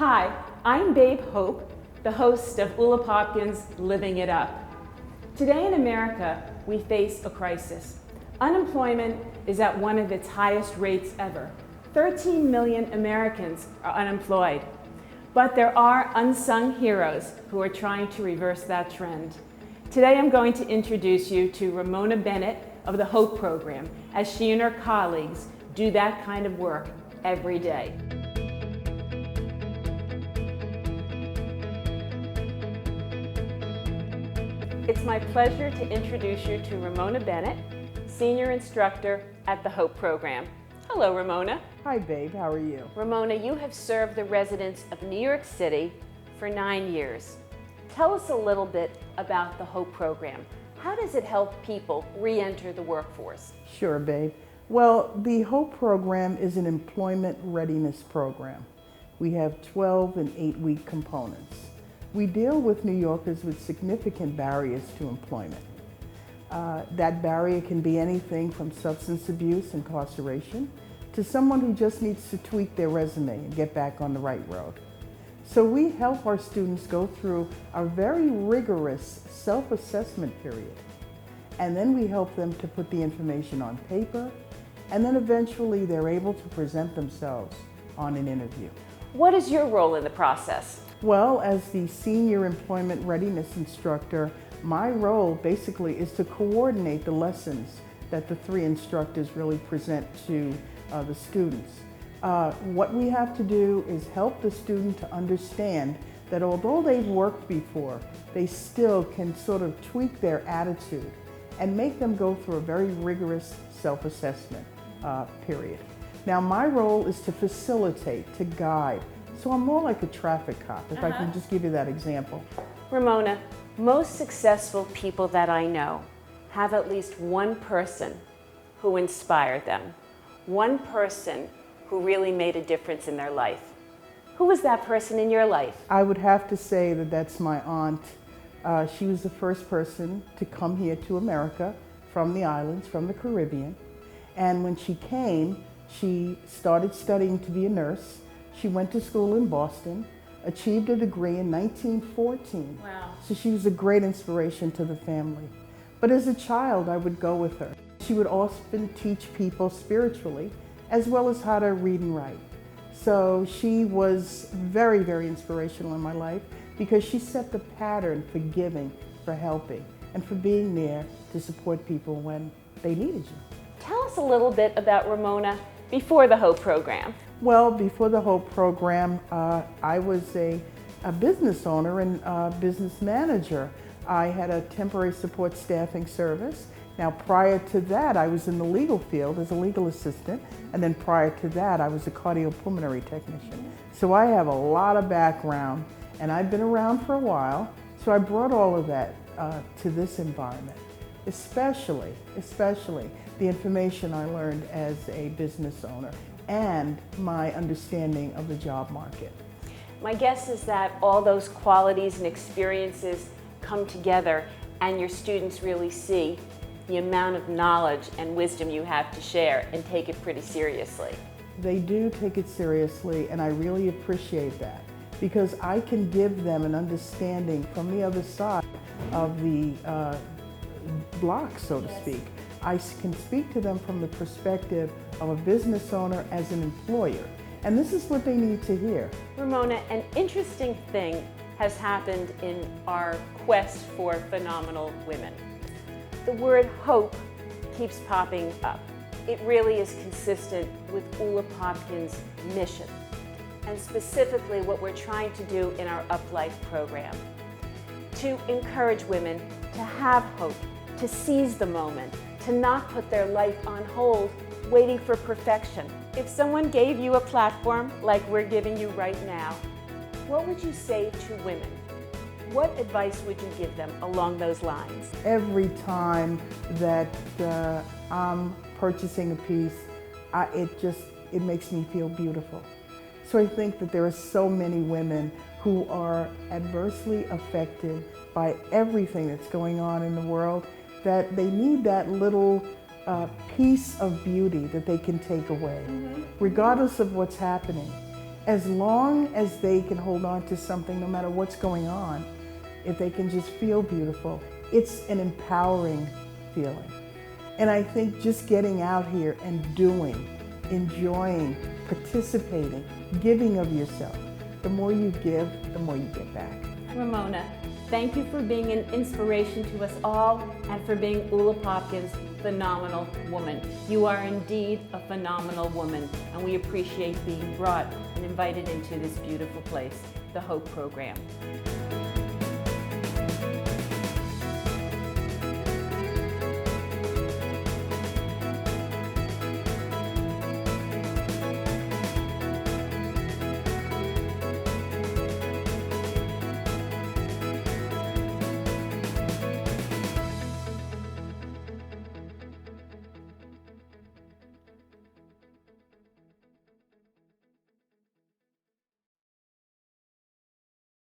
Hi, I'm Babe Hope, the host of Ulla Popken's Living It Up. Today in America, we face a crisis. Unemployment is at one of its highest rates ever. 13 million Americans are unemployed. But there are unsung heroes who are trying to reverse that trend. Today I'm going to introduce you to Ramona Bennett of the HOPE program, as she and her colleagues do that kind of work every day. It's my pleasure to introduce you to Ramona Bennett, Senior Instructor at the HOPE program. Hello, Ramona. Hi, Babe. How are you? Ramona, you have served the residents of New York City for 9 years. Tell us a little bit about the HOPE program. How does it help people re-enter the workforce? Sure, Babe. Well, the HOPE program is an employment readiness program. We have 12 and 8-week components. We deal with New Yorkers with significant barriers to employment. That barrier can be anything from substance abuse, incarceration, to someone who just needs to tweak their resume and get back on the right road. So we help our students go through a very rigorous self-assessment period. And then we help them to put the information on paper, and then eventually they're able to present themselves on an interview. What is your role in the process? Well, as the Senior Employment Readiness Instructor, my role basically is to coordinate the lessons that the 3 instructors really present to the students. What we have to do is help the student to understand that although they've worked before, they still can sort of tweak their attitude and make them go through a very rigorous self-assessment period. Now, my role is to facilitate, to guide. So I'm more like a traffic cop, if I can just give you that example. Ramona, most successful people that I know have at least one person who inspired them, one person who really made a difference in their life. Who was that person in your life? I would have to say that that's my aunt. She was the first person to come here to America from the islands, from the Caribbean. And when she came, she started studying to be a nurse. She went to school in Boston, achieved a degree in 1914. Wow. So she was a great inspiration to the family. But as a child, I would go with her. She would often teach people spiritually, as well as how to read and write. So she was very, very inspirational in my life because she set the pattern for giving, for helping, and for being there to support people when they needed you. Tell us a little bit about Ramona before the HOPE program. Well, before the HOPE program, I was a business owner and a business manager. I had a temporary support staffing service. Now, prior to that, I was in the legal field as a legal assistant, and then prior to that, I was a cardiopulmonary technician. So I have a lot of background, and I've been around for a while, so I brought all of that to this environment, especially the information I learned as a business owner and my understanding of the job market. My guess is that all those qualities and experiences come together and your students really see the amount of knowledge and wisdom you have to share and take it pretty seriously. They do take it seriously, and I really appreciate that because I can give them an understanding from the other side of the block, so to speak. I can speak to them from the perspective of a business owner as an employer, and this is what they need to hear. Ramona, an interesting thing has happened in our quest for phenomenal women. The word hope keeps popping up. It really is consistent with Ulla Popken's mission, and specifically what we're trying to do in our Up Life program, to encourage women to have hope, to seize the moment, to not put their life on hold waiting for perfection. If someone gave you a platform like we're giving you right now, what would you say to women? What advice would you give them along those lines? Every time that I'm purchasing a piece, it makes me feel beautiful. So I think that there are so many women who are adversely affected by everything that's going on in the world, that they need that little piece of beauty that they can take away, regardless of what's happening. As long as they can hold on to something, no matter what's going on, if they can just feel beautiful, it's an empowering feeling. And I think just getting out here and doing, enjoying, participating, giving of yourself, the more you give, the more you get back. Ramona, thank you for being an inspiration to us all and for being Ulla Popken's phenomenal woman. You are indeed a phenomenal woman, and we appreciate being brought and invited into this beautiful place, the Hope Program.